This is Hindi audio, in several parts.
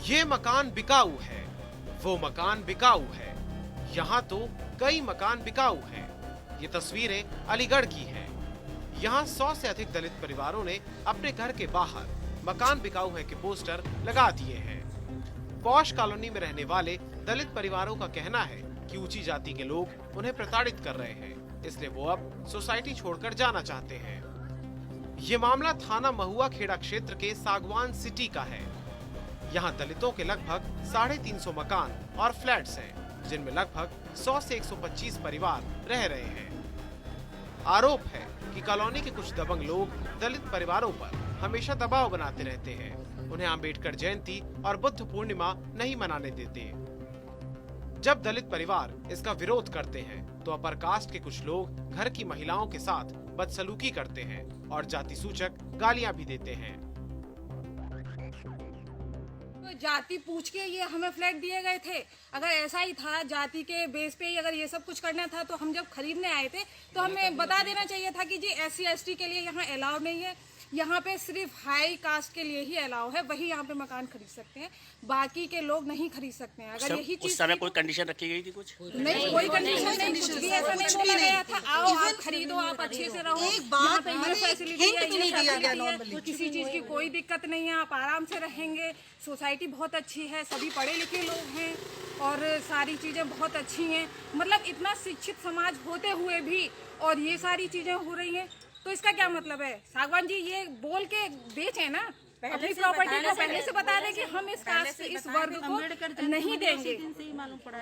ये मकान बिकाऊ है, वो मकान बिकाऊ है, यहाँ तो कई मकान बिकाऊ हैं। ये तस्वीरें अलीगढ़ की हैं। यहाँ 100 से अधिक दलित परिवारों ने अपने घर के बाहर मकान बिकाऊ है के पोस्टर लगा दिए हैं। पॉश कॉलोनी में रहने वाले दलित परिवारों का कहना है कि ऊंची जाति के लोग उन्हें प्रताड़ित कर रहे हैं, इसलिए वो अब सोसाइटी छोड़कर जाना चाहते हैं। ये मामला थाना महुआ खेड़ा क्षेत्र के सागवान सिटी का है। यहाँ दलितों के लगभग 350 मकान और फ्लैट्स हैं, जिनमें लगभग 100 से 125 परिवार रह रहे हैं। आरोप है कि कॉलोनी के कुछ दबंग लोग दलित परिवारों पर हमेशा दबाव बनाते रहते हैं। उन्हें अंबेडकर जयंती और बुद्ध पूर्णिमा नहीं मनाने देते। जब दलित परिवार इसका विरोध करते हैं तो अपर कास्ट के कुछ लोग घर की महिलाओं के साथ बदसलूकी करते हैं और जाति सूचक गालियां भी देते हैं। तो जाति पूछ के ये हमें फ्लैट दिए गए थे। अगर ऐसा ही था, जाति के बेस पे ही अगर ये सब कुछ करना था, तो हम जब खरीदने आए थे तो हमें बता देना चाहिए था कि जी SC ST के लिए यहाँ अलाउ नहीं है, यहाँ पे सिर्फ हाई कास्ट के लिए ही अलाउ है, वही यहाँ पे मकान खरीद सकते हैं, बाकी के लोग नहीं खरीद सकते हैं। अगर यही चीज उस समय कोई कंडीशन रखी गई थी? कुछ नहीं, कोई कंडीशन नहीं, कुछ भी ऐसा नहीं बोला गया था। आओ आप खरीदो, आप अच्छे से रहो, यहाँ पे ये फैसिलिटी है, ये फैसिलिटी है, किसी चीज की कोई दिक्कत नहीं है, आप आराम से रहेंगे। सोसाइटी बहुत अच्छी है, सभी पढ़े लिखे लोग हैं और सारी चीजें बहुत अच्छी हैं। मतलब इतना शिक्षित समाज होते हुए भी और ये सारी चीजें हो रही हैं, तो इसका क्या मतलब है? सागवान जी ये बोल के बेचें ना, अपनी प्रॉपर्टी को पहले से बता दें कि हम इस कास्ट इस वर्ग को नहीं देंगे,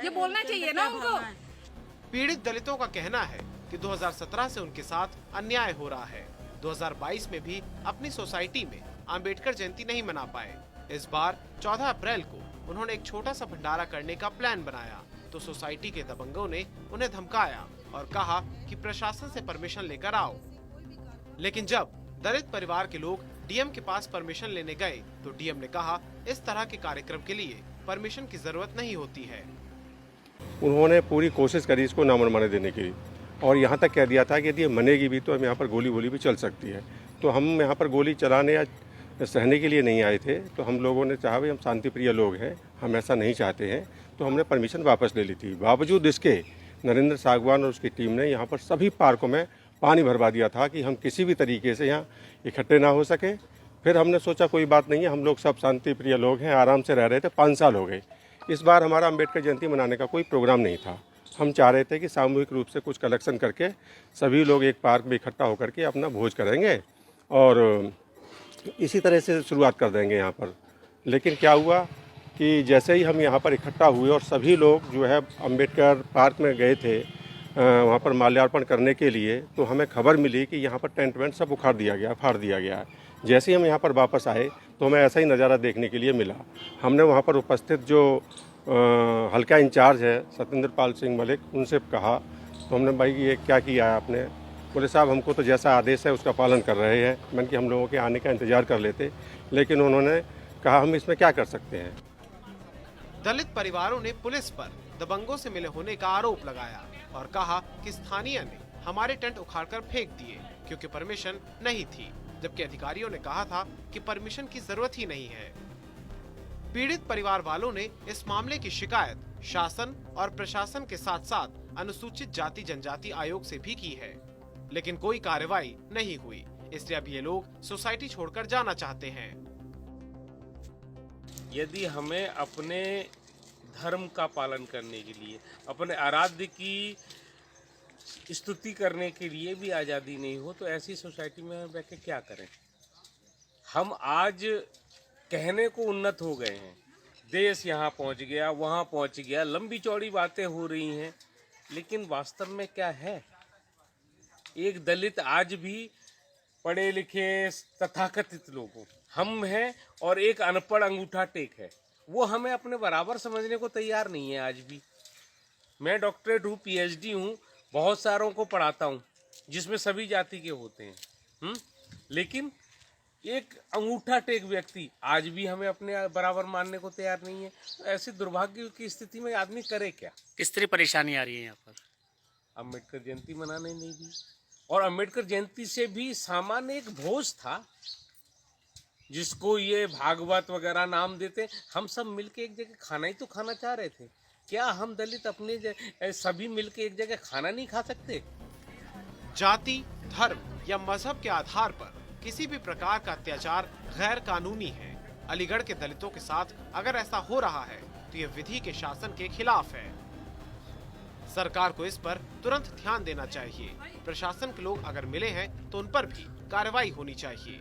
ये बोलना चाहिए ना उनको। पीड़ित दलितों का कहना है कि 2017 से उनके साथ अन्याय हो रहा है। 2022 में भी अपनी सोसाइटी में अंबेडकर जयंती नहीं मना पाए। इस बार 14 अप्रैल को उन्होंने एक छोटा सा भंडारा करने का प्लान बनाया तो सोसाइटी के दबंगों ने उन्हें धमकाया और कहा कि प्रशासन से परमिशन लेकर आओ। लेकिन जब दलित परिवार के लोग डीएम के पास परमिशन लेने गए तो डीएम ने कहा इस तरह के कार्यक्रम के लिए परमिशन की जरूरत नहीं होती है। उन्होंने पूरी कोशिश करी इसको ना मनमाने देने की और यहाँ तक कह दिया था कि यदि मनेगी भी तो हम यहाँ पर गोली वोली भी चल सकती है। तो हम यहाँ पर गोली चलाने या सहने के लिए नहीं आए थे। तो हम लोगों ने चाहा भाई हम शांति प्रिय लोग हैं, हम ऐसा नहीं चाहते हैं, तो हमने परमिशन वापस ले ली थी। बावजूद इसके नरेंद्र सागवान और उसकी टीम ने यहाँ पर सभी पार्कों में पानी भरवा दिया था कि हम किसी भी तरीके से यहाँ इकट्ठे ना हो सके। फिर हमने सोचा कोई बात नहीं है, हम लोग सब शांति प्रिय लोग हैं, आराम से रह रहे थे। 5 साल हो गए। इस बार हमारा अंबेडकर जयंती मनाने का कोई प्रोग्राम नहीं था। हम चाह रहे थे कि सामूहिक रूप से कुछ कलेक्शन करके सभी लोग एक पार्क में इकट्ठा होकर के अपना भोज करेंगे और इसी तरह से शुरुआत कर देंगे यहाँ पर। लेकिन क्या हुआ कि जैसे ही हम यहाँ पर इकट्ठा हुए और सभी लोग जो है अंबेडकर पार्क में गए थे वहाँ पर माल्यार्पण करने के लिए, तो हमें खबर मिली कि यहाँ पर टेंट वेंट सब उखाड़ दिया गया, फाड़ दिया गया है। जैसे ही हम यहाँ पर वापस आए तो हमें ऐसा ही नज़ारा देखने के लिए मिला। हमने वहाँ पर उपस्थित जो हल्का इंचार्ज है सत्येंद्र पाल सिंह मलिक, उनसे कहा तो हमने भाई ये क्या किया है आपने? बोले साहब हमको तो जैसा आदेश है उसका पालन कर रहे हैं। मैंने कि हम लोगों के आने का इंतजार कर लेते, लेकिन उन्होंने कहा हम इसमें क्या कर सकते हैं। दलित परिवारों ने पुलिस पर दबंगों से मिले होने का आरोप लगाया और कहा कि स्थानीय ने हमारे टेंट उखाड़कर फेंक दिए क्योंकि परमिशन नहीं थी, जबकि अधिकारियों ने कहा था कि परमिशन की जरूरत ही नहीं है। पीड़ित परिवार वालों ने इस मामले की शिकायत शासन और प्रशासन के साथ साथ अनुसूचित जाति जनजाति आयोग से भी की है, लेकिन कोई कार्रवाई नहीं हुई। इसलिए अब ये लोग सोसाइटी छोड़कर जाना चाहते हैं। यदि हमें अपने धर्म का पालन करने के लिए, अपने आराध्य की स्तुति करने के लिए भी आज़ादी नहीं हो, तो ऐसी सोसाइटी में हम रह के क्या करें? हम आज कहने को उन्नत हो गए हैं, देश यहाँ पहुँच गया, वहाँ पहुँच गया, लंबी चौड़ी बातें हो रही हैं, लेकिन वास्तव में क्या है? एक दलित आज भी पढ़े लिखे तथाकथित लोगों हम हैं और एक अनपढ़ अंगूठा टेक है, वो हमें अपने बराबर समझने को तैयार नहीं है आज भी। मैं डॉक्टरेट हूँ, PhD हूँ, बहुत सारों को पढ़ाता हूँ जिसमें सभी जाति के होते हैं, लेकिन एक अंगूठा टेक व्यक्ति आज भी हमें अपने बराबर मानने को तैयार नहीं है। तो ऐसी दुर्भाग्य की स्थिति में आदमी करे क्या? किस तरह परेशानी आ रही है यहाँ पर? अम्बेडकर जयंती मनाने नहीं दी, और अम्बेडकर जयंती से भी सामान्य एक भोज था जिसको ये भागवत वगैरह नाम देते, हम सब मिलके एक जगह खाना ही तो खाना चाह रहे थे। क्या हम दलित अपने सभी मिलके एक जगह खाना नहीं खा सकते? जाति, धर्म या मजहब के आधार पर किसी भी प्रकार का अत्याचार गैर कानूनी है। अलीगढ़ के दलितों के साथ अगर ऐसा हो रहा है तो यह विधि के शासन के खिलाफ है। सरकार को इस पर तुरंत ध्यान देना चाहिए। प्रशासन के लोग अगर मिले हैं तो उन पर भी कार्रवाई होनी चाहिए।